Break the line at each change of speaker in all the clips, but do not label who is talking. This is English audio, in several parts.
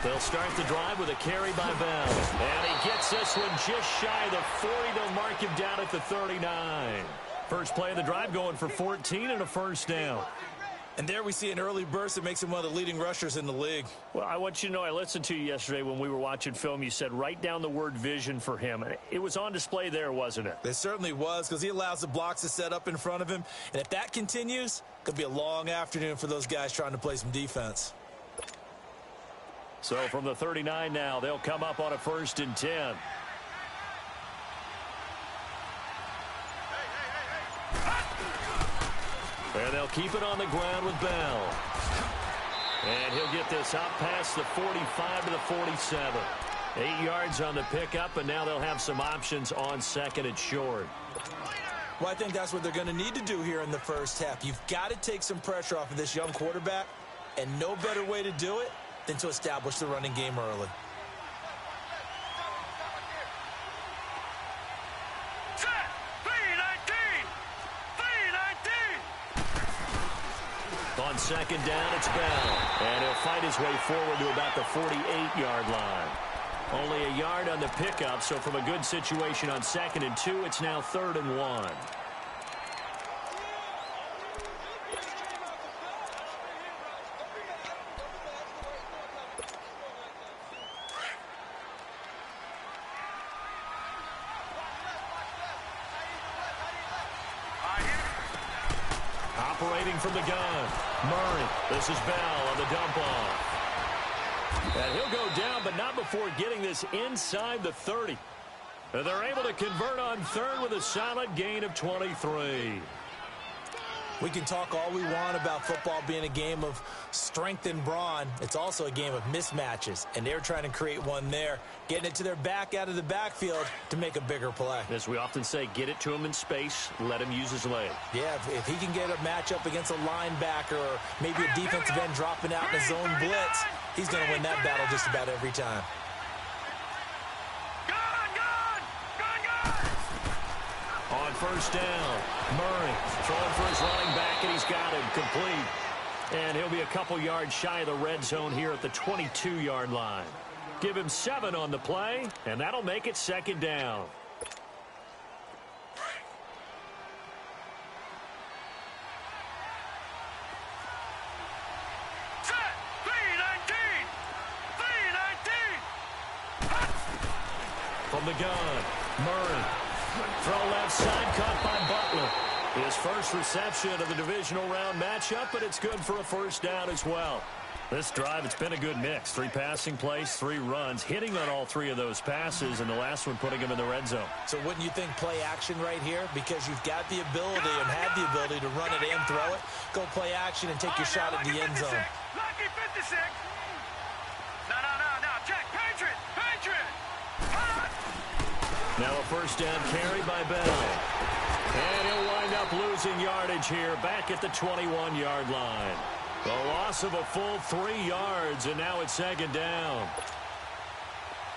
They'll start the drive with a carry by Bell. And he gets this one just shy of the 40. They'll mark him down at the 39. First play of the drive going for 14 and a first down.
And there we see an early burst that makes him one of the leading rushers in the league.
Well, I want you to know, I listened to you yesterday when we were watching film. You said write down the word vision for him. It was on display there, wasn't it?
It certainly was, because he allows the blocks to set up in front of him. And if that continues, it could be a long afternoon for those guys trying to play some defense.
So from the 39 now, they'll come up on a 1st and 10. And they'll keep it on the ground with Bell. And he'll get this out past the 45 to the 47. 8 yards on the pickup, and now they'll have some options on 2nd and short.
Well, I think that's what they're going to need to do here in the first half. You've got to take some pressure off of this young quarterback, and no better way to do it than to establish the running game early.
On 2nd down, it's Bell. And he'll fight his way forward to about the 48-yard line. Only a yard on the pickup, so from a good situation on 2nd and 2, it's now 3rd and 1. Operating from the gun, Murray. This is Bell on the dump off. And he'll go down, but not before getting this inside the 30. And they're able to convert on 3rd with a solid gain of 23.
We can talk all we want about football being a game of strength and brawn. It's also a game of mismatches, and they're trying to create one there, getting it to their back out of the backfield to make a bigger play.
As we often say, get it to him in space, let him use his leg.
Yeah, if he can get a matchup against a linebacker or maybe a defensive end dropping out in a zone blitz, he's going to win that battle just about every time.
On 1st down, Murray throwing for his running back, and he's got him complete. And he'll be a couple yards shy of the red zone here at the 22-yard line. Give him 7 on the play, and that'll make it 2nd down. From the gun, Murray. Throw left side, caught by Butler. His first reception of the divisional round matchup, but it's good for a 1st down as well. This drive, it's been a good mix. 3 passing plays, 3 runs, hitting on all 3 of those passes, and the last one putting him in the red zone.
So wouldn't you think play action right here? Because you've got the ability and have the ability to run it and throw it. Go play action and take your shot at the end zone.
Lucky 56. No. Check. Patriot.
Now a 1st down carry by Bell. And he'll wind up losing yardage here back at the 21-yard line. The loss of a full 3 yards, and now it's 2nd down.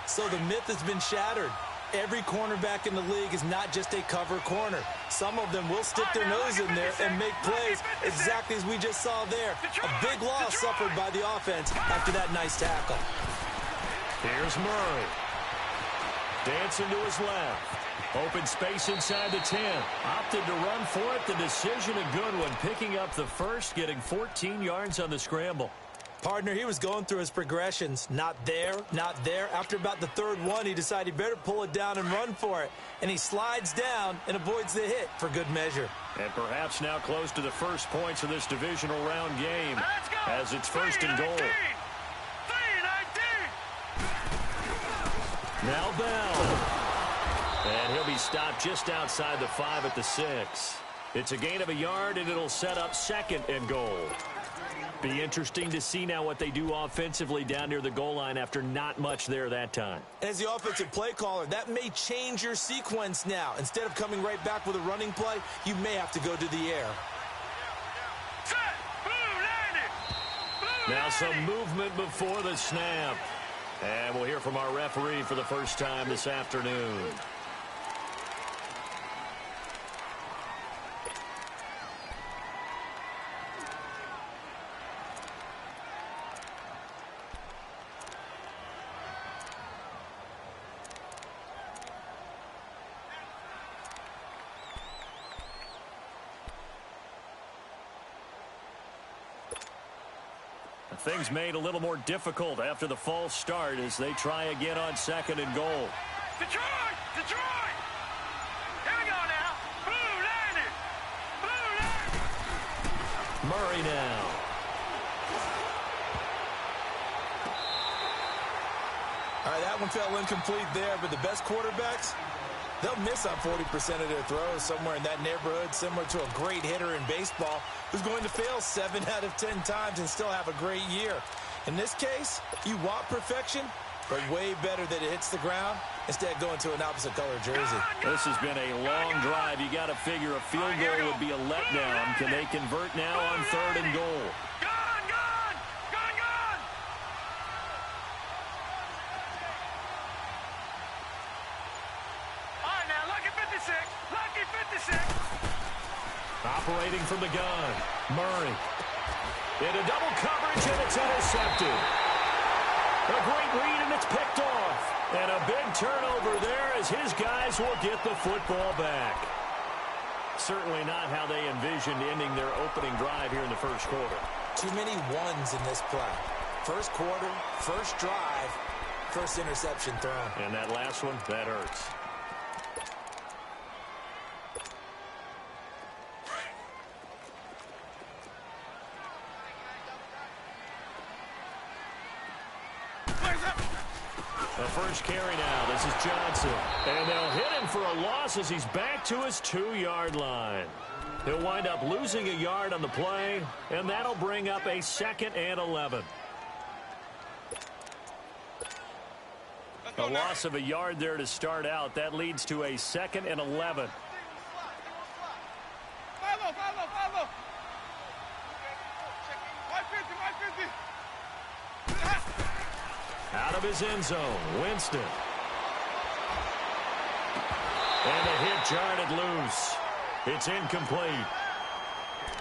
So the myth has been shattered. Every cornerback in the league is not just a cover corner. Some of them will stick their nose in there and make plays exactly as we just saw there. A big loss suffered by the offense after that nice tackle.
Here's Murray. Dancing to his left. Open space inside the 10. Opted to run for it. The decision a good one. Picking up the first, getting 14 yards on the scramble.
Partner, he was going through his progressions. Not there, not there. After about the 3rd one, he decided he better pull it down and run for it. And he slides down and avoids the hit for good measure.
And perhaps now close to the first points of this divisional round game as it's 1st and goal. Now Bell. And he'll be stopped just outside the 5 at the 6. It's a gain of a yard, and it'll set up 2nd and goal. Be interesting to see now what they do offensively down near the goal line after not much there that time.
As the offensive play caller, that may change your sequence now. Instead of coming right back with a running play, you may have to go to the air.
Now some movement before the snap. And we'll hear from our referee for the first time this afternoon. Things made a little more difficult after the false start as they try again on 2nd and goal.
Detroit! Detroit! Here we go now. Blue landed! Blue landed!
Murray now.
All right, that one fell incomplete there, but the best quarterbacks, they'll miss on 40% of their throws, somewhere in that neighborhood, similar to a great hitter in baseball who's going to fail 7 out of 10 times and still have a great year. In this case, you want perfection, but way better that it hits the ground instead going to an opposite color jersey.
This has been a long drive. You got to figure a field goal would be a letdown. Can they convert now on 3rd and goal?
Gone, gone! Gone, gone! All right, now, lucky 56. Lucky 56.
Operating from the gun, Murray. Into double coverage, and it's intercepted. A great read, and it's picked off. And a big turnover there as his guys will get the football back. Certainly not how they envisioned ending their opening drive here in the first quarter.
Too many ones in this play. First quarter, first drive, first interception thrown.
And that last one, that hurts. The first carry now. This is Johnson. And they'll hit him for a loss as he's back to his 2-yard line. He'll wind up losing a yard on the play, and that'll bring up a 2nd and 11. A loss of a yard there to start out. That leads to a 2nd and 11.
Follow. 150.
Out of his end zone, Winston. And the hit jarred loose. It's incomplete.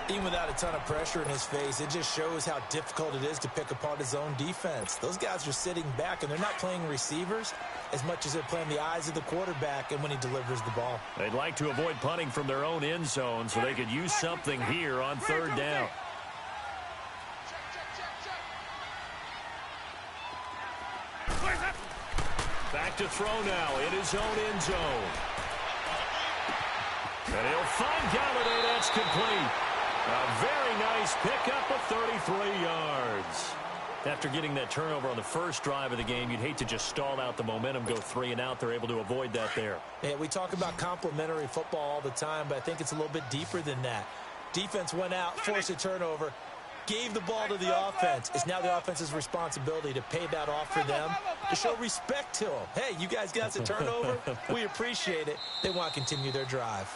Even without a ton of pressure in his face, it just shows how difficult it is to pick apart his own defense. Those guys are sitting back, and they're not playing receivers as much as they're playing the eyes of the quarterback and when he delivers the ball.
They'd like to avoid punting from their own end zone so they could use something here on 3rd down. Back to throw now in his own end zone. And he'll find Galladay. That's complete. A very nice pickup of 33 yards. After getting that turnover on the first drive of the game, you'd hate to just stall out the momentum, go 3 and out. They're able to avoid that there.
Yeah, we talk about complementary football all the time, but I think it's a little bit deeper than that. Defense went out, forced a turnover, gave the ball to the offense. It's now the offense's responsibility to pay that off for them, to show respect to them. Hey, you guys got the turnover. We appreciate it. They want to continue their drive.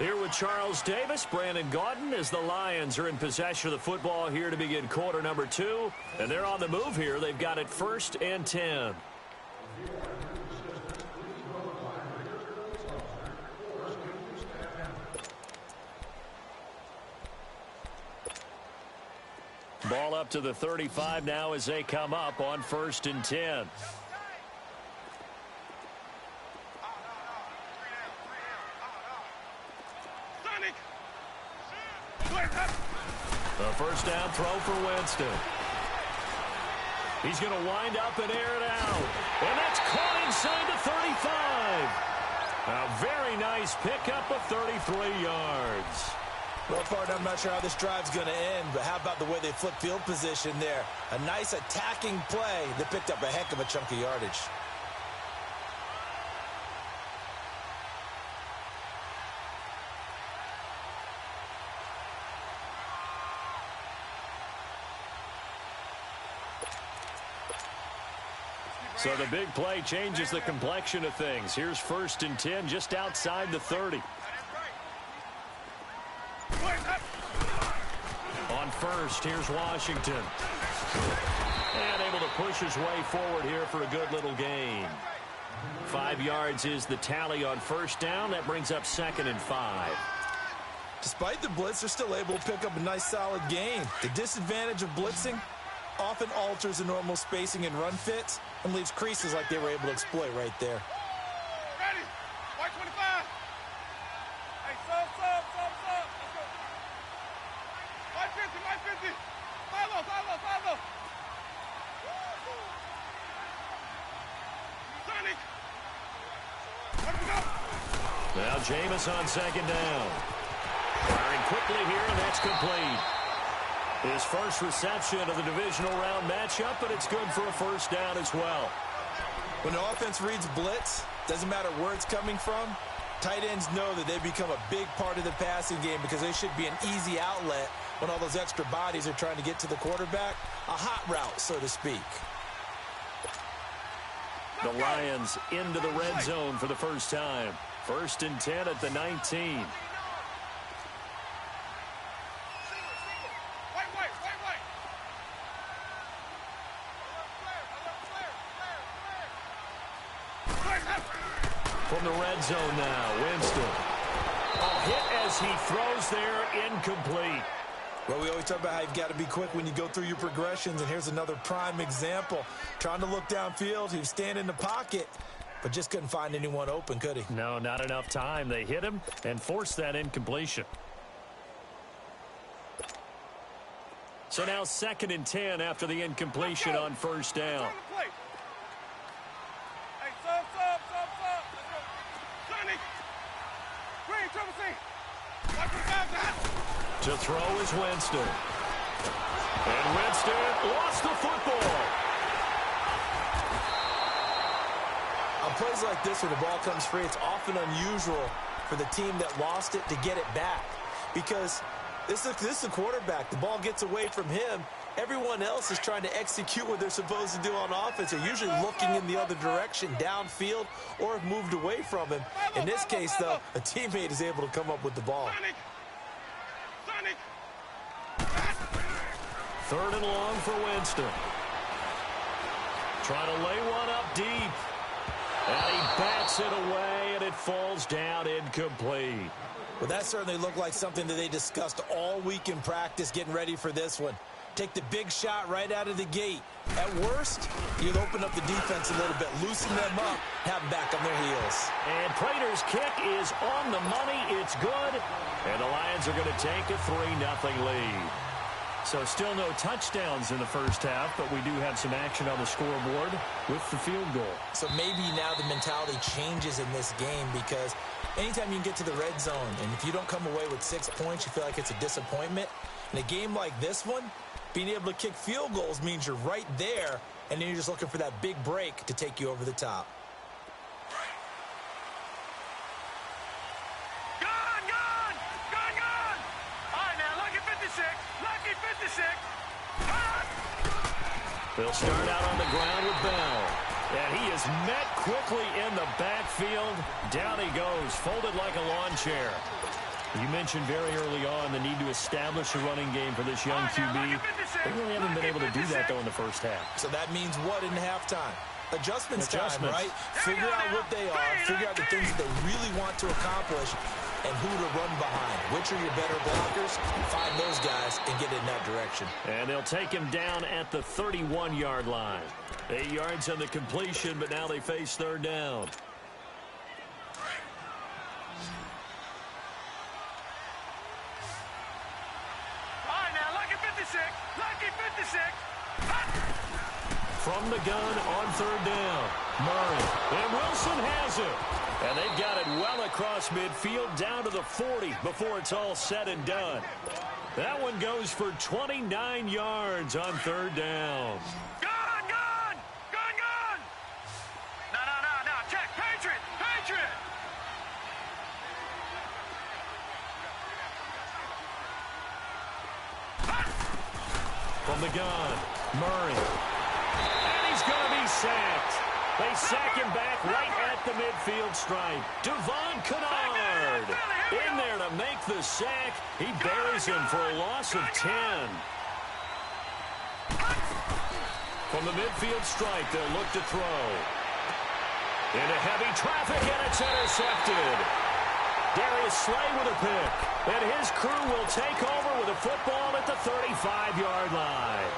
Here with Charles Davis, Brandon Gaudin, as the Lions are in possession of the football here to begin quarter number 2. And they're on the move here. They've got it 1st and 10. Ball up to the 35 now as they come up on 1st and 10. The first down throw for Winston. He's going to wind up and air it out. And that's caught inside the 35. A very nice pickup of 33 yards.
Well, partner, I'm not sure how this drive's going to end, but how about the way they flip field position there? A nice attacking play that picked up a heck of a chunk of yardage.
So the big play changes the complexion of things. Here's 1st and 10 just outside the 30. On 1st, here's Washington. And able to push his way forward here for a good little gain. 5 yards is the tally on 1st down. That brings up 2nd and 5.
Despite the blitz, they're still able to pick up a nice solid gain. The disadvantage of blitzing often alters the normal spacing and run fits and leaves creases like they were able to exploit right there.
Ready? White 25. Hey, sub. Let's go. White 50. Follow. Sonic. Let him go.
Now Jameis on second down. Firing quickly here, and that's complete. His first reception of the divisional round matchup, but it's good for a first down as well.
When the offense reads blitz, doesn't matter where it's coming from, tight ends know that they become a big part of the passing game because they should be an easy outlet when all those extra bodies are trying to get to the quarterback. A hot route, so to speak.
The Lions into the red zone for the first time. 1st and 10 at the 19. From the red zone now, Winston. A hit as he throws there, incomplete.
Well, we always talk about how you've got to be quick when you go through your progressions, and here's another prime example. Trying to look downfield, he was standing in the pocket, but just couldn't find anyone open, could he?
No, not enough time. They hit him and forced that incompletion. So now 2nd and 10 after the incompletion on first down. To throw is Winston. And Winston lost the football.
On plays like this where the ball comes free, it's often unusual for the team that lost it to get it back. Because this is a quarterback. The ball gets away from him. Everyone else is trying to execute what they're supposed to do on offense. They're usually looking in the other direction, downfield, or have moved away from him. In this case, though, a teammate is able to come up with the ball.
3rd and long for Winston. Trying to lay one up deep. And he bats it away, and it falls down incomplete.
Well, that certainly looked like something that they discussed all week in practice getting ready for this one. Take the big shot right out of the gate. At worst, you'll open up the defense a little bit, loosen them up, have them back on their heels.
And Prater's kick is on the money. It's good. And the Lions are going to take a 3-0 lead. So still no touchdowns in the first half, but we do have some action on the scoreboard with the field goal.
So maybe now the mentality changes in this game because anytime you can get to the red zone, and if you don't come away with 6 points, you feel like it's a disappointment. In a game like this one, being able to kick field goals means you're right there, and then you're just looking for that big break to take you over the top.
They'll start out on the ground with Bell. And he is met quickly in the backfield. Down he goes, folded like a lawn chair. You mentioned very early on the need to establish a running game for this young QB. They really haven't been able to do that, though, in the first half.
So that means what in halftime? Adjustments time, right? Figure out what they are, figure out the things that they really want to accomplish, and who to run behind. Which are your better blockers? Find those guys and get in that direction.
And they'll take him down at the 31-yard line. 8 yards on the completion, but now they face 3rd down. From the gun on 3rd down, Murray. And Wilson has it. And they've got it well across midfield down to the 40 before it's all said and done. That one goes for 29 yards on 3rd down.
Gone! No. Check. Patriot!
From the gun, Murray. And he's going to be sacked. They sack him back right at the midfield stripe. Devon Kennard in there to make the sack. He buries him for a loss of 10. From the midfield stripe, they'll look to throw. Into heavy traffic, and it's intercepted. Darius Slay with a pick. And his crew will take over with a football at the 35-yard line.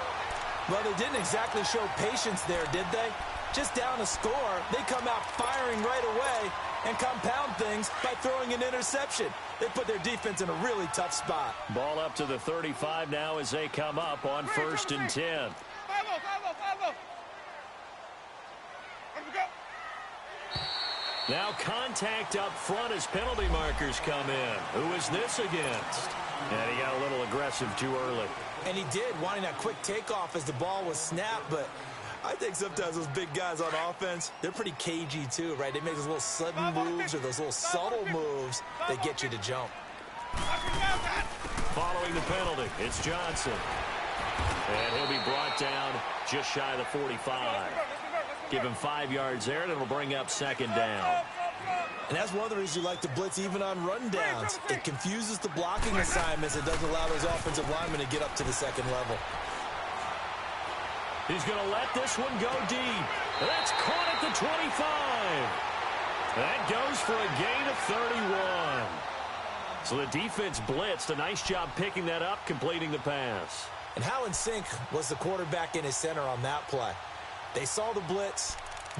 Well, they didn't exactly show patience there, did they? just down a score, they come out firing right away and compound things by throwing an interception. They put their defense in a really tough spot.
Ball up to the 35 now as they come up on 1st and 10. Now contact up front as penalty markers come in. Who is this against? And he got a little aggressive too early.
And he did, wanting that quick takeoff as the ball was snapped, but I think sometimes those big guys on offense, they're pretty cagey too, right? They make those little sudden moves or those little subtle moves that get you to jump.
Following the penalty, it's Johnson. And he'll be brought down just shy of the 45. Give him 5 yards there, and it'll bring up 2nd down.
And that's one of the reasons you like to blitz even on rundowns. It confuses the blocking assignments. It doesn't allow those offensive linemen to get up to the 2nd level.
He's going to let this one go deep. That's caught at the 25. That goes for a gain of 31. So the defense blitzed. A nice job picking that up, completing the pass.
And how in sync was the quarterback in his center on that play? They saw the blitz,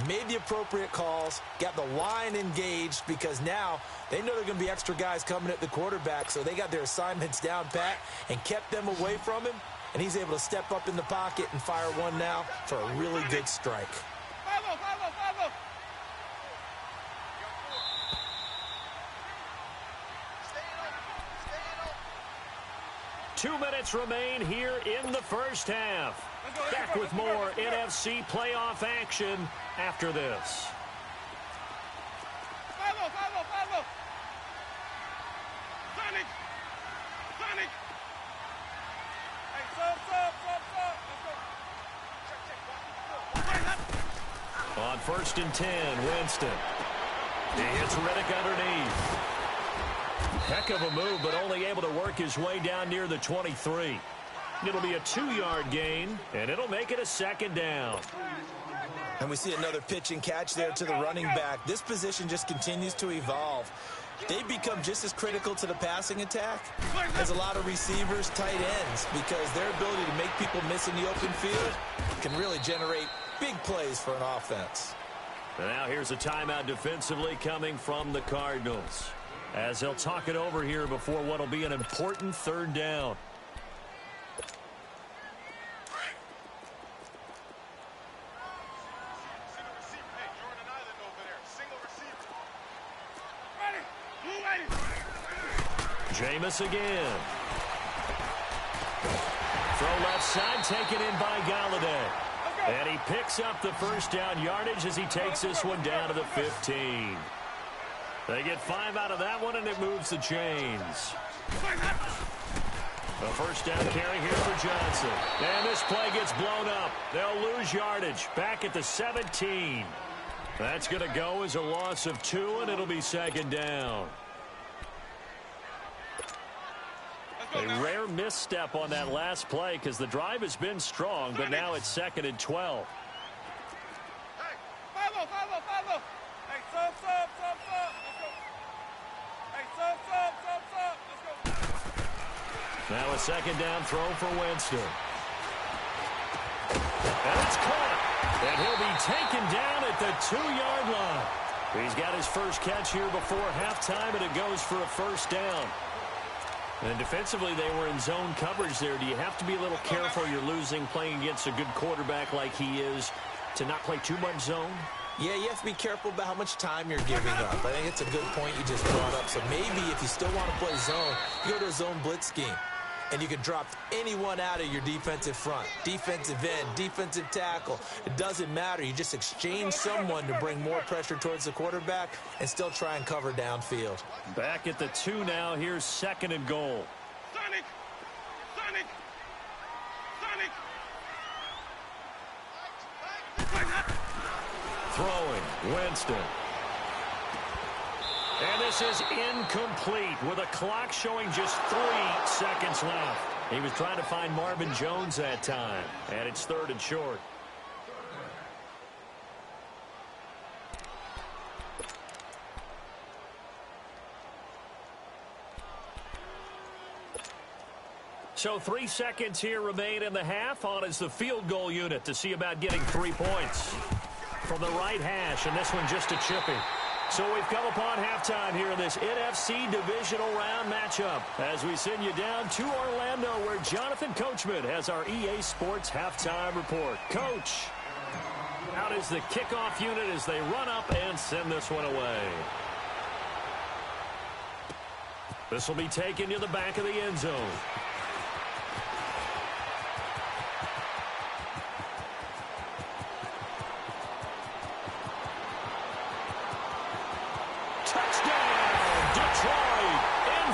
made the appropriate calls, got the line engaged because now they know there are going to be extra guys coming at the quarterback, so they got their assignments down pat and kept them away from him, and he's able to step up in the pocket and fire one now for a really good strike.
2 minutes remain here in the first half. Back with more NFC playoff action after this. On 1st and 10, Winston. He hits Riddick underneath. Heck of a move, but only able to work his way down near the 23. It'll be a 2-yard gain, and it'll make it a 2nd down.
And we see another pitch and catch there to the running back. This position just continues to evolve. They become just as critical to the passing attack as a lot of receivers, tight ends, because their ability to make people miss in the open field can really generate big plays for an offense.
And now here's a timeout defensively coming from the Cardinals, as they'll talk it over here before what will be an important 3rd down. Jameis again. Throw left side, taken in by Galladay. And he picks up the 1st down yardage as he takes this one down to the 15. They get 5 out of that one, and it moves the chains. A 1st down carry here for Johnson. And this play gets blown up. They'll lose yardage back at the 17. That's going to go as a loss of 2, and it'll be 2nd down. A rare misstep on that last play because the drive has been strong, but now it's 2nd and 12. Now a 2nd down throw for Winston. And it's caught. And he'll be taken down at the 2-yard line. He's got his first catch here before halftime, and it goes for a 1st down. And defensively, they were in zone coverage there. Do you have to be a little careful? You're losing playing against a good quarterback like he is to not play too much zone?
Yeah, you have to be careful about how much time you're giving up. I think it's a good point you just brought up. So maybe if you still want to play zone, you go to a zone blitz scheme. And you can drop anyone out of your defensive front. Defensive end, defensive tackle. It doesn't matter. You just exchange someone to bring more pressure towards the quarterback and still try and cover downfield.
Back at the 2 now. Here's 2nd and goal.
Sonic!
Throwing, Winston. And this is incomplete with a clock showing just 3 seconds left. He was trying to find Marvin Jones that time, and it's 3rd and short. So 3 seconds here remain in the half. On is the field goal unit to see about getting 3 points. from the right hash, and this one just a chippy. So we've come upon halftime here in this NFC divisional round matchup as we send you down to Orlando where Jonathan Coachman has our EA Sports halftime report. Coach, out is the kickoff unit as they run up and send this one away. This will be taken to the back of the end zone.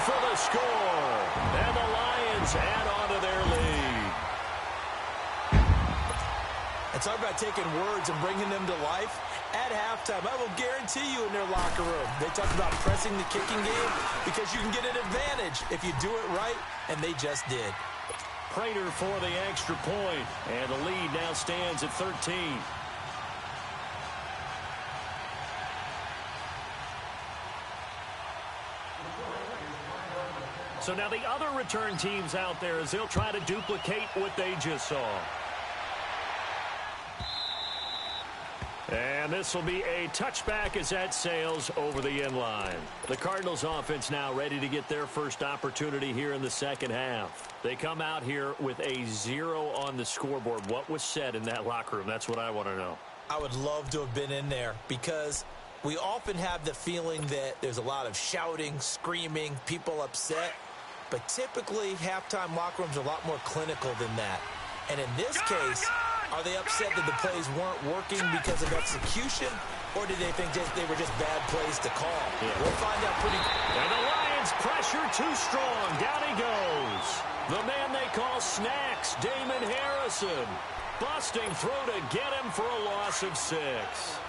For the score, and the Lions add on to their lead.
And talk about taking words and bringing them to life. At halftime, I will guarantee you in their locker room, they talked about pressing the kicking game because you can get an advantage if you do it right, and they just did.
Prater for the extra point, and the lead now stands at 13. So now the other return teams out there as they'll try to duplicate what they just saw. And this will be a touchback as that sails over the end line. The Cardinals offense now ready to get their first opportunity here in the second half. They come out here with a 0 on the scoreboard. What was said in that locker room? That's what I want to know.
I would love to have been in there because we often have the feeling that there's a lot of shouting, screaming, people upset. But typically, halftime locker rooms are a lot more clinical than that. And in this case, are they upset that the plays weren't working because of execution? Or did they think they were just bad plays to call? Yeah. We'll find out pretty quick.
And the Lions pressure too strong. Down he goes. The man they call Snacks, Damon Harrison. Busting through to get him for a loss of 6.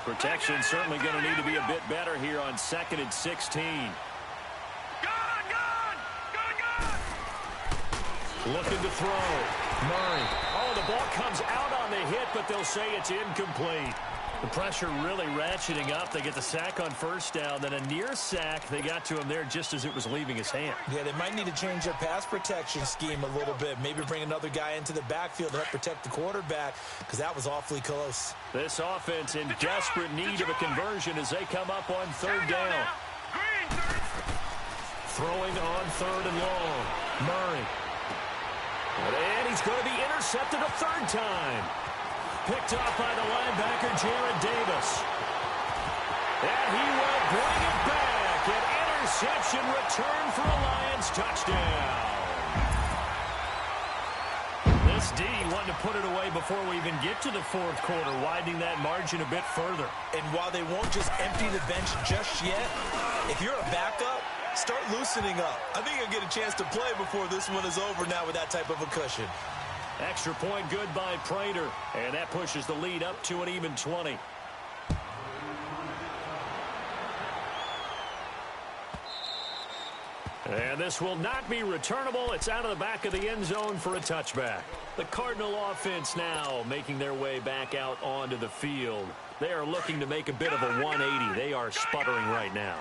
Protection certainly going to need to be a bit better here on 2nd and 16. Looking to throw. Murray. Oh, the ball comes out on the hit, but they'll say it's incomplete. The pressure really ratcheting up. They get the sack on first down, then a near sack. They got to him there just as it was leaving his hand.
Yeah, they might need to change their pass protection scheme a little bit. Maybe bring another guy into the backfield to help protect the quarterback because that was awfully close.
This offense in desperate need of a conversion as they come up on 3rd down. Throwing on 3rd and long. Murray. And he's going to be intercepted a 3rd time. Picked off by the linebacker, Jared Davis. And he will bring it back. An interception return for a Lions touchdown. This D wanted to put it away before we even get to the 4th quarter, widening that margin a bit further.
And while they won't just empty the bench just yet, if you're a backup, start loosening up. I think you'll get a chance to play before this one is over now with that type of a cushion.
Extra point good by Prater, and that pushes the lead up to an even 20. And this will not be returnable. It's out of the back of the end zone for a touchback. The Cardinal offense now making their way back out onto the field. They are looking to make a bit of a 180. They are sputtering right now.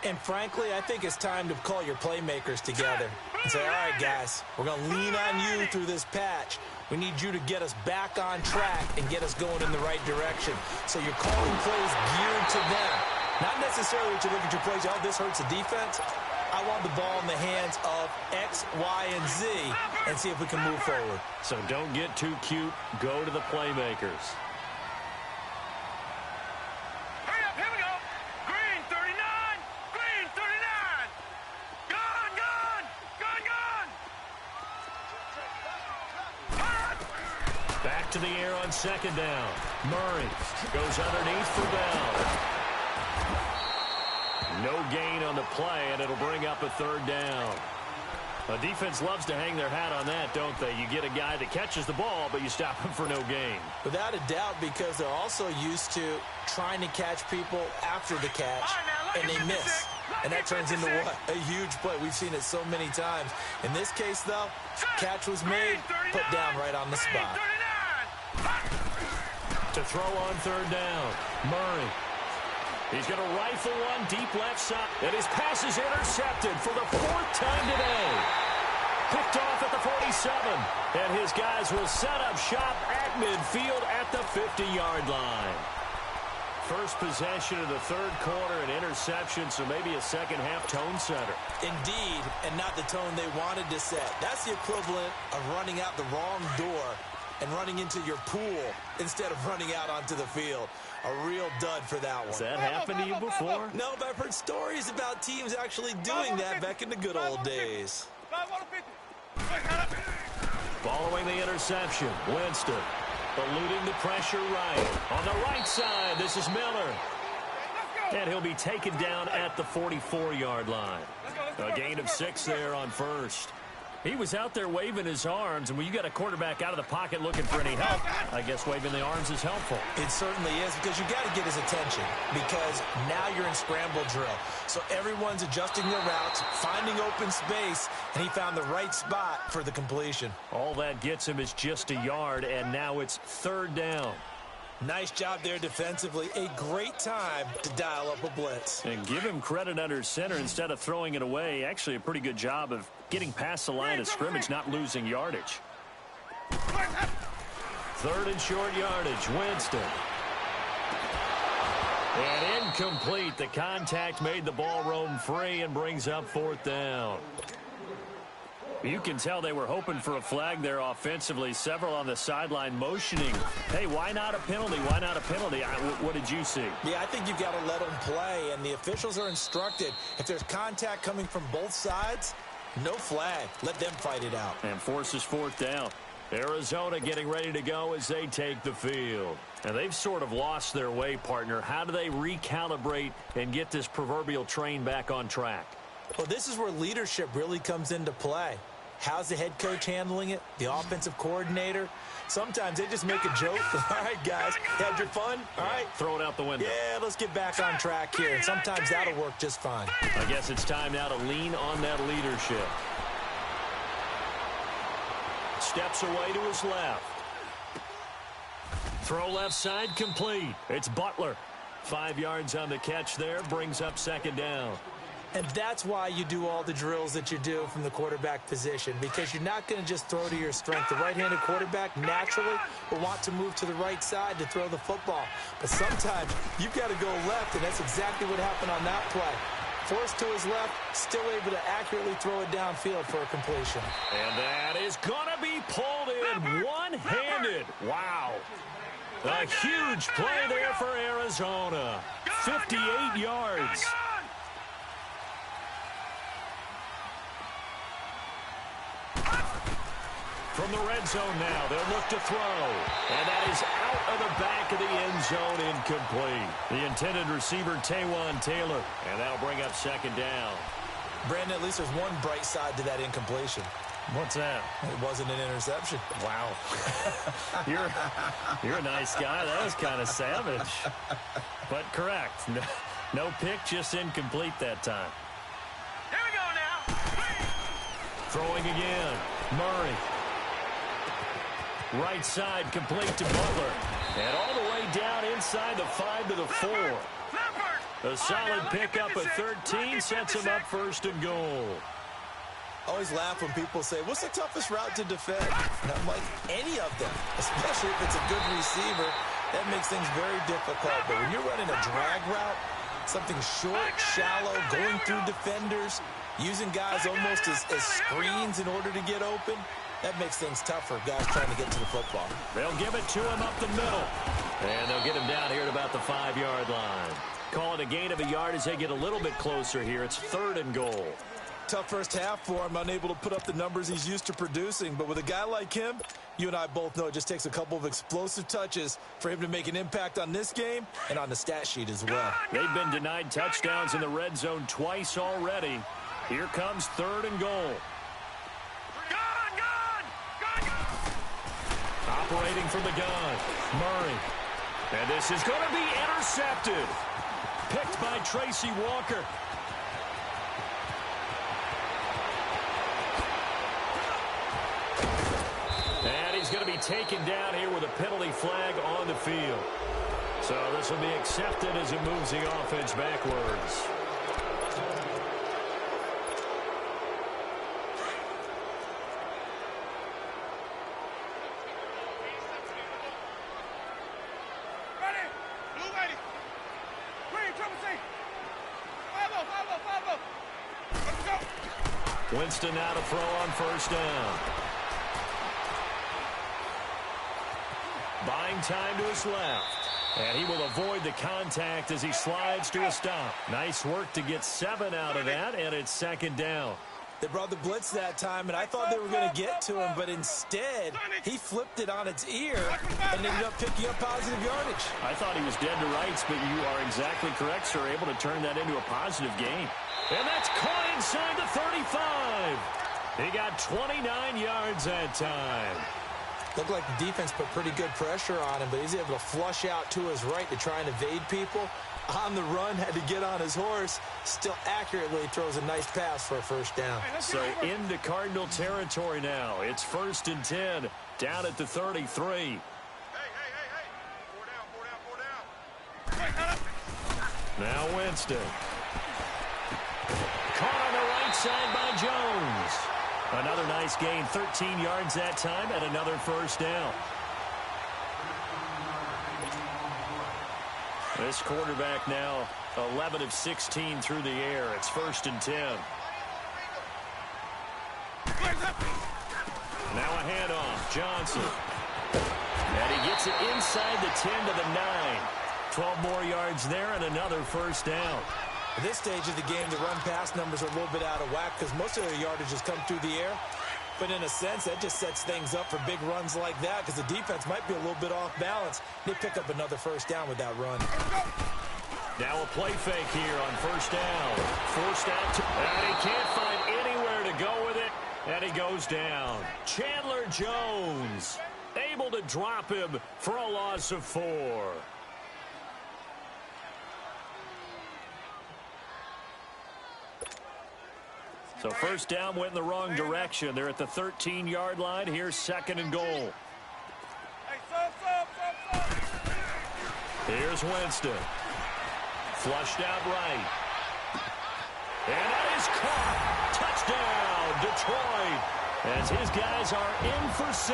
And frankly, I think it's time to call your playmakers together and say, all right, guys, we're going to lean on you through this patch. We need you to get us back on track and get us going in the right direction. So you're calling plays geared to them. Not necessarily that you look at your plays, oh, this hurts the defense. I want the ball in the hands of X, Y, and Z and see if we can move forward.
So don't get too cute. Go to the playmakers. To the air on 2nd down. Murray goes underneath for Bell. No gain on the play, and it'll bring up a 3rd down. A defense loves to hang their hat on that, don't they? You get a guy that catches the ball, but you stop him for no gain.
Without a doubt, because they're also used to trying to catch people after the catch, and they miss. And that turns into what? A huge play. We've seen it so many times. In this case, though, catch was made, put down right on the spot.
To throw on 3rd down, Murray. He's going to rifle one deep left side. And his pass is intercepted for the 4th time today. Picked off at the 47. And his guys will set up shop at midfield at the 50-yard line. First possession of the third quarter, an interception, so maybe a second-half tone setter.
Indeed, and not the tone they wanted to set. That's the equivalent of running out the wrong door and running into your pool instead of running out onto the field. A real dud for that one.
Has that happened to you before?
No, but I've heard stories about teams actually doing that back in the good old days.
Following the interception, Winston eluding the pressure right. On the right side, this is Miller. And he'll be taken down at the 44-yard line. A gain of 6 there on first. He was out there waving his arms, and when you got a quarterback out of the pocket looking for any help, I guess waving the arms is helpful.
It certainly is, because you got to get his attention, because now you're in scramble drill. So everyone's adjusting their routes, finding open space, and he found the right spot for the completion.
All that gets him is just a yard, and now it's third down.
Nice job there defensively. A great time to dial up a blitz.
And give him credit under center instead of throwing it away. Actually, a pretty good job of getting past the line of scrimmage, not losing yardage. Third and short yardage, Winston. And incomplete. The contact made the ball roam free and brings up fourth down. You can tell they were hoping for a flag there offensively. Several on the sideline motioning. Hey, why not a penalty? Why not a penalty? What did you see?
Yeah, I think you've got to let them play, and the officials are instructed. If there's contact coming from both sides, no flag. Let them fight it out.
And forces fourth down. Arizona getting ready to go as they take the field. And they've sort of lost their way, partner. How do they recalibrate and get this proverbial train back on track?
Well, this is where leadership really comes into play. How's the head coach handling it? The offensive coordinator? Sometimes they just make a joke. All right, guys, had your fun? All right.
Throw it out the window.
Yeah, let's get back on track here. And sometimes that'll work just fine.
I guess it's time now to lean on that leadership. Steps away to his left. Throw left side complete. It's Butler. 5 yards on the catch there. Brings up second down.
And that's why you do all the drills that you do from the quarterback position, because you're not going to just throw to your strength. The right-handed quarterback naturally will want to move to the right side to throw the football. But sometimes you've got to go left, and that's exactly what happened on that play. Forced to his left, still able to accurately throw it downfield for a completion.
And that is going to be pulled in one-handed. Wow. A huge play there for Arizona. 58 yards. From the red zone now, they'll look to throw. And that is out of the back of the end zone, incomplete. The intended receiver, Taywan Taylor. And that'll bring up second down.
Brandon, at least there's one bright side to that incompletion.
What's that?
It wasn't an interception.
Wow. You're a nice guy. That was kind of savage. But correct. No pick, just incomplete that time.
Here we go now.
Throwing again. Murray. Right side complete to Butler. And all the way down inside the 5 to the 4. A solid pickup of 13 sets him up first and goal.
I always laugh when people say, what's the toughest route to defend? And I'm like, any of them, especially if it's a good receiver. That makes things very difficult. But when you're running a drag route, something short, shallow, going through defenders, using guys almost as screens in order to get open, that makes things tougher, guys trying to get to the football.
They'll give it to him up the middle. And they'll get him down here at about the 5-yard line. Call it a gain of a yard as they get a little bit closer here. It's third and goal.
Tough first half for him, unable to put up the numbers he's used to producing. But with a guy like him, you and I both know it just takes a couple of explosive touches for him to make an impact on this game and on the stat sheet as well.
They've been denied touchdowns in the red zone twice already. Here comes third and goal. Operating from the gun, Murray. And this is going to be intercepted. Picked by Tracy Walker. And he's going to be taken down here with a penalty flag on the field. So this will be accepted as it moves the offense backwards. Winston now to throw on first down. Buying time to his left. And he will avoid the contact as he slides to a stop. Nice work to get 7 out of that, and it's second down.
They brought the blitz that time, and I thought they were going to get to him, but instead, he flipped it on its ear and ended up picking up positive yardage.
I thought he was dead to rights, but you are exactly correct, sir. Able to turn that into a positive gain. And that's caught inside the 35. He got 29 yards that time.
Looked like the defense put pretty good pressure on him, but he's able to flush out to his right to try and evade people. On the run, had to get on his horse. Still accurately throws a nice pass for a first down.
So into Cardinal territory now. It's 1st and 10, down at the 33.
Hey. 4 down.
Now Winston. Caught on the right side by Jones. Another nice gain, 13 yards that time, and another first down. This quarterback now 11 of 16 through the air. It's 1st and 10. Now a handoff. Johnson. And he gets it inside the 10 to the 9. 12 more yards there and another first down.
At this stage of the game, the run-pass numbers are a little bit out of whack because most of their yardage has come through the air. But in a sense, that just sets things up for big runs like that because the defense might be a little bit off balance. They pick up another first down with that run.
Now a play fake here on first down. Forced out to... And he can't find anywhere to go with it. And he goes down. Chandler Jones able to drop him for a loss of 4. So first down went in the wrong direction. They're at the 13-yard line. Here's 2nd and goal. Here's Winston. Flushed out right. And that is caught. Touchdown, Detroit. As his guys are in for 6.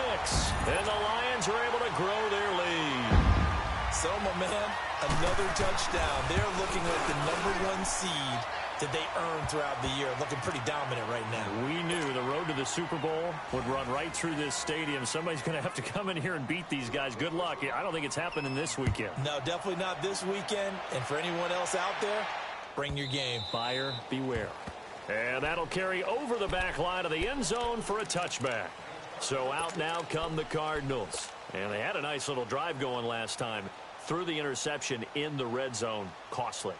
And the Lions are able to grow their lead.
So, my man, another touchdown. They're looking like the #1 seed that they earned throughout the year. Looking pretty dominant right now.
We knew the road to the Super Bowl would run right through this stadium. Somebody's going to have to come in here and beat these guys. Good luck. I don't think it's happening this weekend.
No, definitely not this weekend. And for anyone else out there, bring your game.
Buyer beware. And that'll carry over the back line of the end zone for a touchback. So out now come the Cardinals. And they had a nice little drive going last time. Threw the interception in the red zone. Costly.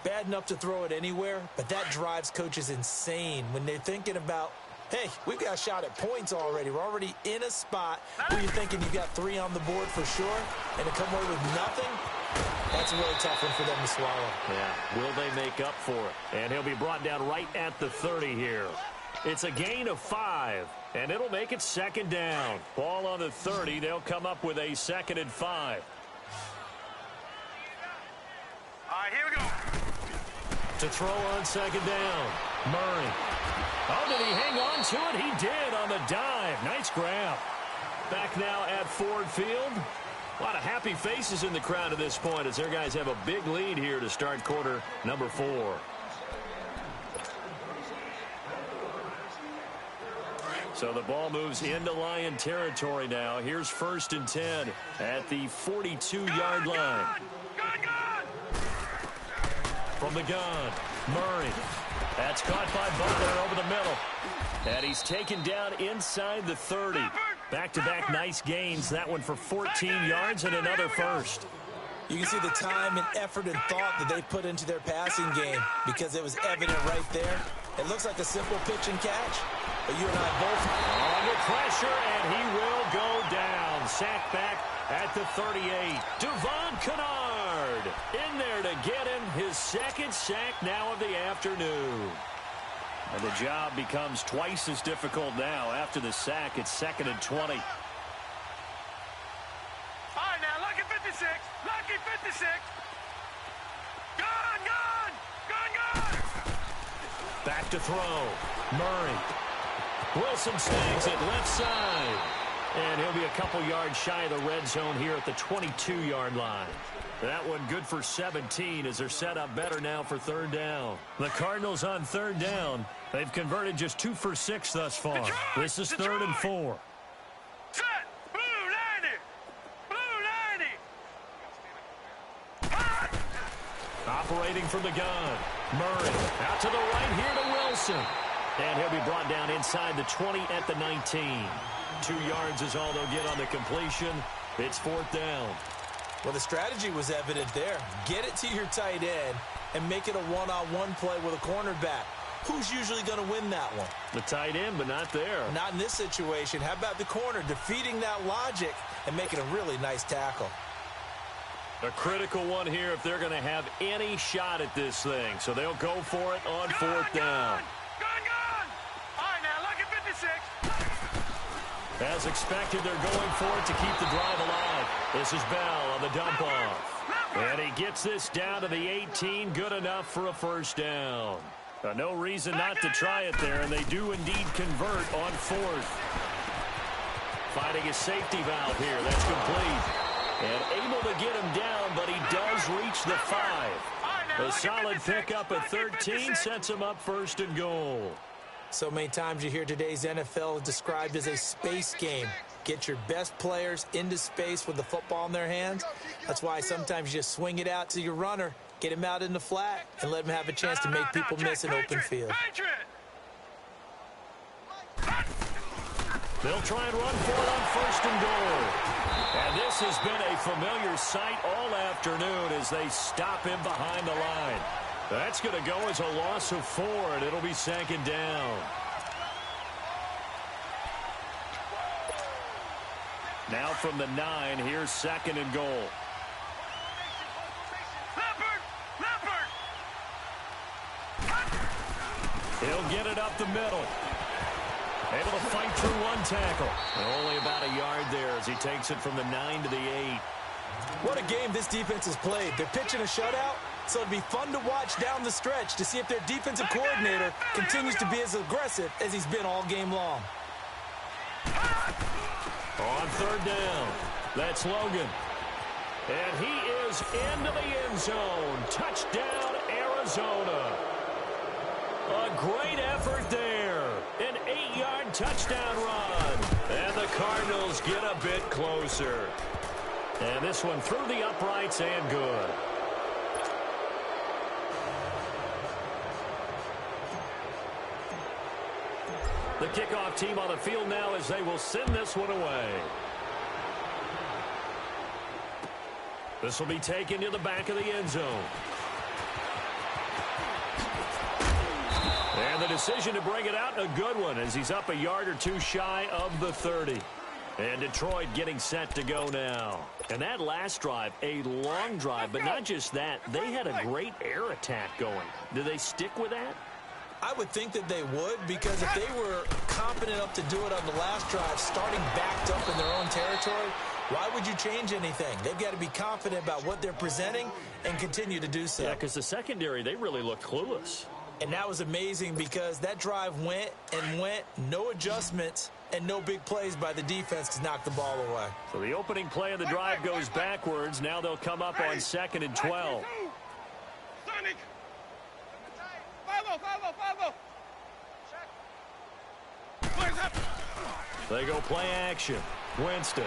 Bad enough to throw it anywhere, but that drives coaches insane when they're thinking about, hey, we've got a shot at points already. We're already in a spot where you're thinking you've got 3 on the board for sure, and to come away with nothing, that's a really tough one for them to swallow.
Yeah, will they make up for it? And he'll be brought down right at the 30 here. It's a gain of 5, and it'll make it 2nd down. Ball on the 30. They'll come up with a 2nd and 5.
All right, here we go.
To throw on 2nd down. Murray. Oh, did he hang on to it? He did on the dive. Nice grab. Back now at Ford Field. A lot of happy faces in the crowd at this point as their guys have a big lead here to start quarter number 4. So the ball moves into Lion territory now. Here's 1st and 10 at the 42-yard line. From the gun, Murray. That's caught by Butler over the middle. And he's taken down inside the 30. Back-to-back nice gains. That one for 14 yards and another first.
You can see the time and effort and thought that they put into their passing game because it was evident right there. It looks like a simple pitch and catch, but you and I both
under pressure, and he will go down. Sacked back at the 38. Devon Kennard in there to get him his 2nd sack now of the afternoon. And the job becomes twice as difficult now. After the sack, it's 2nd and 20.
All right, now, lucky 56. Lucky 56. Gone.
Back to throw. Murray. Wilson snags it left side. And he'll be a couple yards shy of the red zone here at the 22-yard line. That one good for 17 as they're set up better now for third down. The Cardinals on third down. They've converted just 2 for 6 thus far.
Detroit!
This is third and 4.
Set! Blue 90! Blue 90! Hot!
Operating from the gun. Murray out to the right here to Wilson. And he'll be brought down inside the 20 at the 19. 2 yards is all they'll get on the completion. It's fourth down.
Well, the strategy was evident there. Get it to your tight end and make it a one-on-one play with a cornerback. Who's usually going to win that one?
The tight end, but not there.
Not in this situation. How about the corner defeating that logic and making a really nice tackle?
A critical one here if they're going to have any shot at this thing. So they'll go for it on fourth down.
Gun! All right, now, look at 56.
As expected, they're going for it to keep the drive alive. This is Bell on the dump off. And he gets this down to the 18. Good enough for a first down. No reason not to try it there, and they do indeed convert on fourth. Finding a safety valve here. That's complete. And able to get him down, but he does reach the 5. A solid pickup at 13 sets him up first and goal.
So many times you hear today's NFL described as a space game. Get your best players into space with the football in their hands. That's why sometimes you just swing it out to your runner, get him out in the flat, and let him have a chance to make people miss an open field.
They'll try and run for it on first and goal. And this has been a familiar sight all afternoon as they stop him behind the line. That's going to go as a loss of 4, and it'll be second down. Now from the 9, here's second and goal.
Leopard!
He'll get it up the middle. Able to fight through one tackle. And only about a yard there as he takes it from the 9 to the 8.
What a game this defense has played. They're pitching a shutout, so it'll be fun to watch down the stretch to see if their defensive coordinator continues to be as aggressive as he's been all game long.
On third down, that's Logan. And he is into the end zone. Touchdown, Arizona. A great effort there. An 8-yard touchdown run. And the Cardinals get a bit closer. And this one through the uprights and good. The kickoff team on the field now as they will send this one away. This will be taken to the back of the end zone. And the decision to bring it out, a good one, as he's up a yard or 2 shy of the 30. And Detroit getting set to go now. And that last drive, a long drive, but not just that. They had a great air attack going. Do they stick with that?
I would think that they would, because if they were confident enough to do it on the last drive, starting backed up in their own territory, why would you change anything? They've got to be confident about what they're presenting and continue to do so.
Yeah, because the secondary, they really looked clueless.
And that was amazing because that drive went and went, no adjustments, and no big plays by the defense to knock the ball away.
So the opening play of the drive goes backwards. Now they'll come up on 2nd and 12.
Sonic! Follow! Where's up?
They go play action. Winston.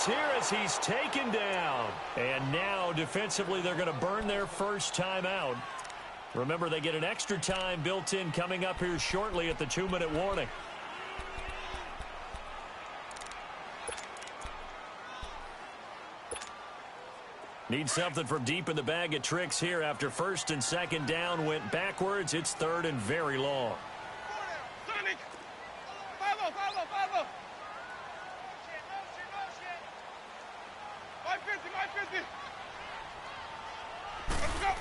Here as he's taken down. And now defensively they're going to burn their first time out. Remember, they get an extra time built in coming up here shortly at the 2-minute warning. Need something from deep in the bag of tricks here after first and second down went backwards. It's third and very long.
Sonic! Follow! 550! Let's go!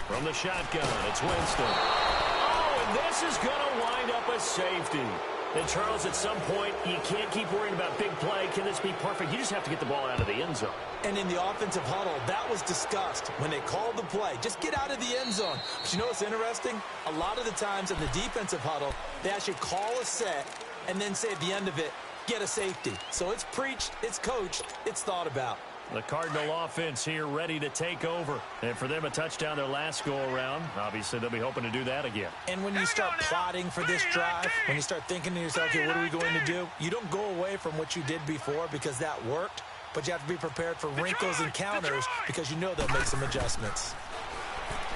From the shotgun, it's Winston. Oh, and this is going to wind up a safety. And, Charles, at some point, you can't keep worrying about big play. Can this be perfect? You just have to get the ball out of the end zone.
And in the offensive huddle, that was discussed when they called the play. Just get out of the end zone. But you know what's interesting? A lot of the times in the defensive huddle, they actually call a set and then say at the end of it, get a safety. So it's preached, it's coached, it's thought about.
The Cardinal offense here ready to take over. And for them, a touchdown their last go-around. Obviously, they'll be hoping to do that again.
And when you start plotting for this drive, when you start thinking to yourself, okay, what are we going to do? You don't go away from what you did before because that worked. But you have to be prepared for wrinkles and counters because you know they'll make some adjustments.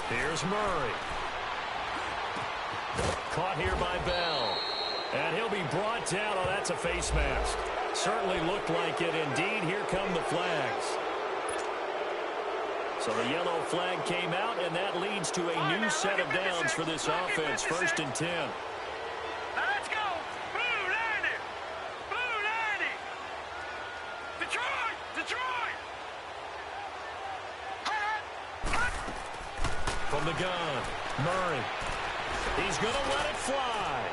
Here's Murray. Caught here by Bell. And he'll be brought down. Oh, that's a face mask. Certainly looked like it. Indeed, here come the flags. So the yellow flag came out, and that leads to a new set of downs for this offense. 1st and 10.
Let's go. Blue 90. Blue 90. Detroit. Detroit.
From the gun, Murray. He's going to let it fly.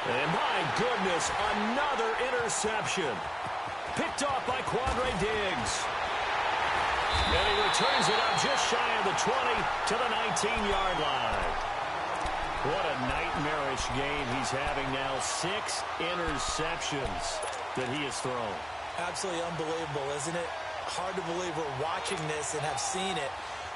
And my goodness, another interception. Picked off by Quandre Diggs. And he returns it up just shy of the 20 to the 19-yard line. What a nightmarish game he's having now. 6 interceptions that he has thrown.
Absolutely unbelievable, isn't it? Hard to believe we're watching this and have seen it.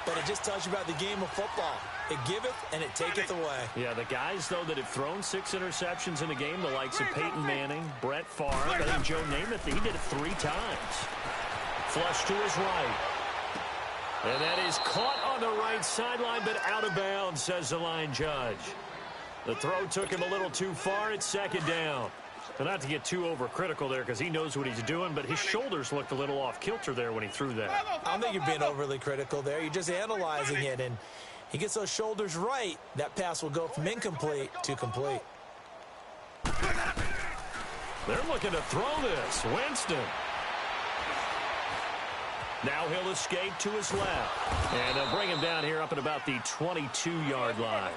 But it just tells you about the game of football. It giveth and it taketh away.
Yeah, the guys, though, that have thrown 6 interceptions in a game, the likes of Peyton Manning, Brett Favre, I think Joe Namath, he did it 3 times. Flush to his right. And that is caught on the right sideline, but out of bounds, says the line judge. The throw took him a little too far. It's 2nd down. But not to get too overcritical there because he knows what he's doing, but his shoulders looked a little off kilter there when he threw that.
I don't think you're being overly critical there. You're just analyzing it, and he gets those shoulders right. That pass will go from incomplete to complete.
They're looking to throw this. Winston. Now he'll escape to his left. And they'll bring him down here up at about the 22-yard line.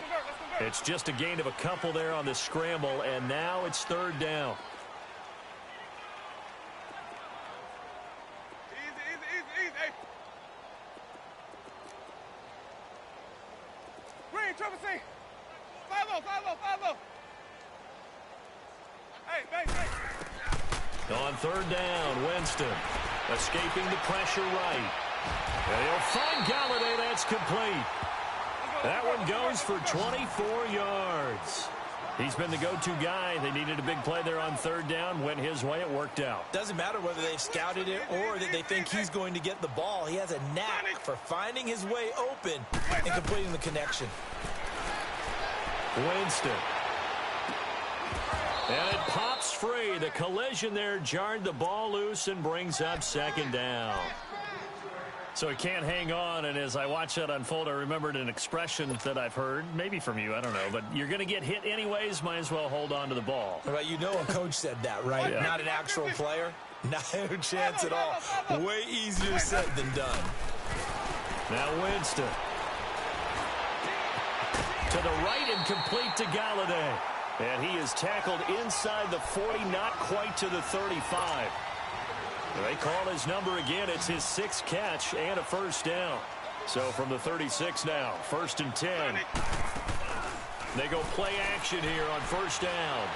It's just a gain of a couple there on the scramble, and now it's 3rd down.
Easy. Green, triple C. 5-0. Hey.
On 3rd down, Winston escaping the pressure right. And he'll find Galladay. That's complete. That one goes for 24 yards. He's been the go-to guy. They needed a big play there on 3rd down. Went his way. It worked out.
Doesn't matter whether they've scouted it or that they think he's going to get the ball. He has a knack for finding his way open and completing the connection.
Winston. And it pops free. The collision there jarred the ball loose and brings up 2nd down. So he can't hang on, and as I watch that unfold, I remembered an expression that I've heard, maybe from you, I don't know, but you're going to get hit anyways, might as well hold on to the ball.
Well, you know a coach said that, right?
Yeah.
Not an actual player. No chance at all. Way easier said than done.
Now Winston. To the right and complete to Galladay. And he is tackled inside the 40, not quite to the 35. They call his number again. It's his 6th catch and a 1st down. So from the 36 now, 1st and 10. They go play action here on 1st down.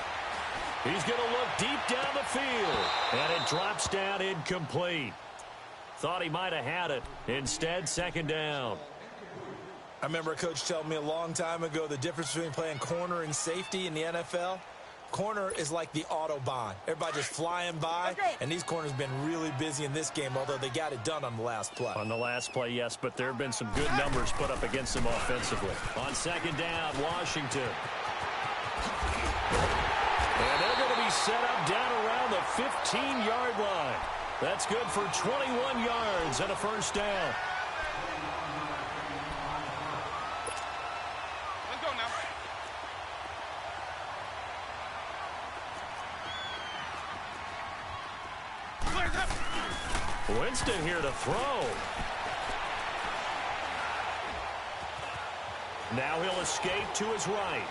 He's going to look deep down the field. And it drops down incomplete. Thought he might have had it. Instead, 2nd down.
I remember a coach telling me a long time ago the difference between playing corner and safety in the NFL. Corner is like the Autobahn. Everybody just flying by, and these corners have been really busy in this game, although they got it done on the last play.
On the last play, yes, but there have been some good numbers put up against them offensively. On 2nd down, Washington. And they're going to be set up down around the 15-yard line. That's good for 21 yards and a 1st down. Winston here to throw. Now he'll escape to his right.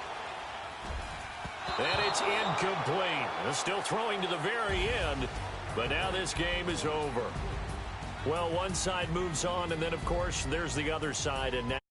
And it's incomplete. Still throwing to the very end, but now this game is over. Well, one side moves on, and then, of course, there's the other side, and now